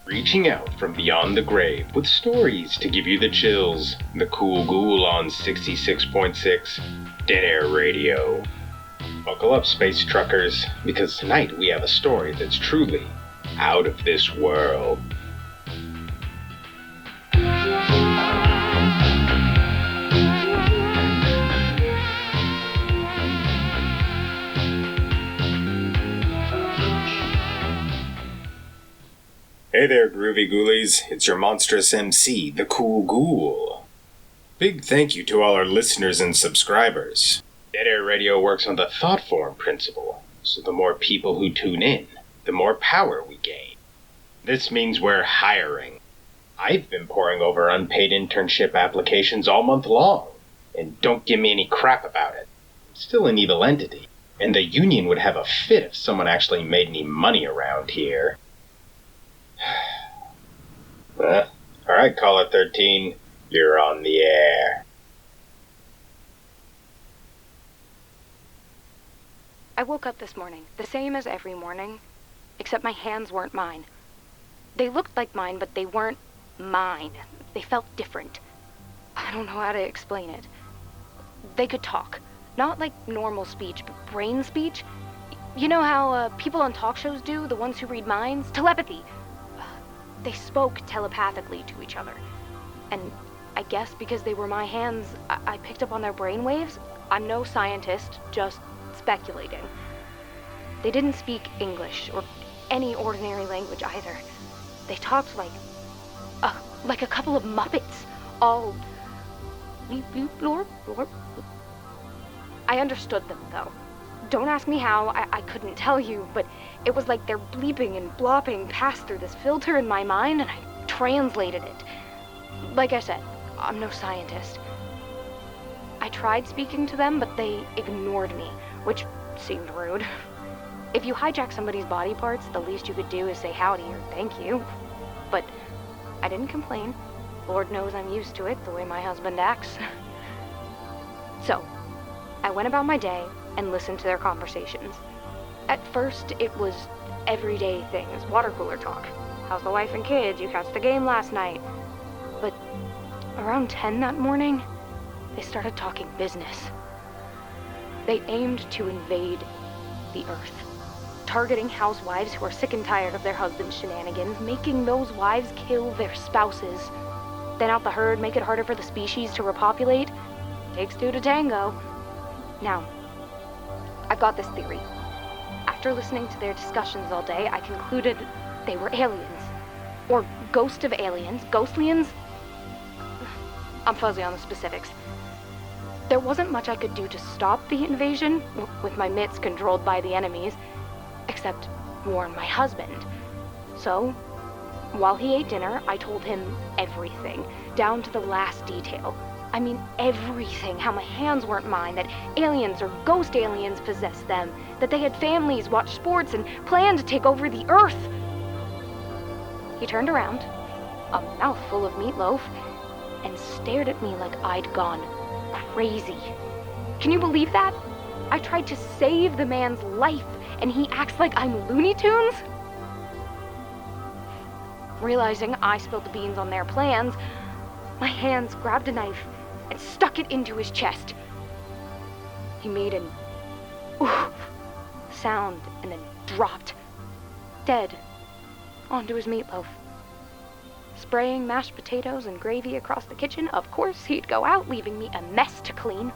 Reaching out from beyond the grave with stories to give you the chills. The Kool Ghoul on 66.6 Dead Air Radio. Buckle up, space truckers, because tonight we have a story that's truly out of this world. Hey there, groovy ghoulies. It's your monstrous MC, the Kool Ghoul. Big thank you to all our listeners and subscribers. Dead Air Radio works on the thought form principle, so the more people who tune in, the more power we gain. This means we're hiring. I've been poring over unpaid internship applications all month long, and don't give me any crap about it. I'm still an evil entity, and the union would have a fit if someone actually made any money around here. Alright, Caller 13, you're on the air. I woke up this morning, the same as every morning, except my hands weren't mine. They looked like mine, but they weren't mine. They felt different. I don't know how to explain it. They could talk. Not like normal speech, but brain speech. You know how people on talk shows do, the ones who read minds? Telepathy. They spoke telepathically to each other. And I guess because they were my hands, I picked up on their brainwaves. I'm no scientist, just speculating. They didn't speak English or any ordinary language either. They talked like a couple of Muppets, all bleep bloop blorp blorp. I understood them though. Don't ask me how, I couldn't tell you, but it was like they're bleeping and blopping passed through this filter in my mind, and I translated it. Like I said, I'm no scientist. I tried speaking to them, but they ignored me, which seemed rude. If you hijack somebody's body parts, the least you could do is say howdy or thank you. But I didn't complain. Lord knows I'm used to it, the way my husband acts. So, I went about my day and listened to their conversations. At first, it was everyday things, water cooler talk. How's the wife and kids? You catch the game last night. But around 10 that morning, they started talking business. They aimed to invade the Earth, targeting housewives who are sick and tired of their husbands' shenanigans, making those wives kill their spouses. Thin out the herd, make it harder for the species to repopulate. Takes two to tango. Now, I've got this theory. After listening to their discussions all day, I concluded they were aliens. Or ghost of aliens. Ghostlians? I'm fuzzy on the specifics. There wasn't much I could do to stop the invasion, with my mitts controlled by the enemies, except warn my husband. So, while he ate dinner, I told him everything, down to the last detail. I mean everything, how my hands weren't mine, that aliens or ghost aliens possessed them, that they had families, watched sports, and planned to take over the Earth. He turned around, a mouthful of meatloaf, and stared at me like I'd gone crazy. Can you believe that? I tried to save the man's life, and he acts like I'm Looney Tunes? Realizing I spilled the beans on their plans, my hands grabbed a knife and stuck it into his chest. He made an oof sound and then dropped, dead, onto his meatloaf. Spraying mashed potatoes and gravy across the kitchen, of course he'd go out, leaving me a mess to clean.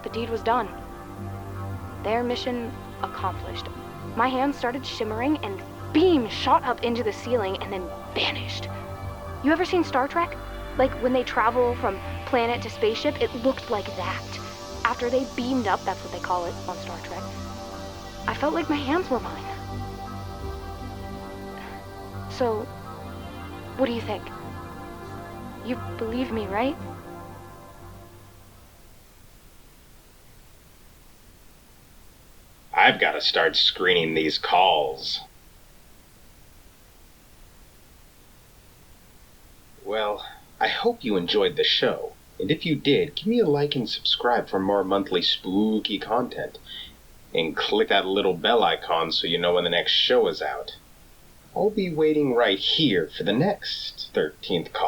The deed was done. Their mission accomplished. My hands started shimmering and beams shot up into the ceiling and then vanished. You ever seen Star Trek? Like when they travel from planet to spaceship, it looked like that. After they beamed up, that's what they call it on Star Trek, I felt like my hands were mine. So, what do you think? You believe me, right? I've got to start screening these calls. Well, I hope you enjoyed the show, and if you did, give me a like and subscribe for more monthly spooky content. And click that little bell icon so you know when the next show is out. I'll be waiting right here for the next 13th caller.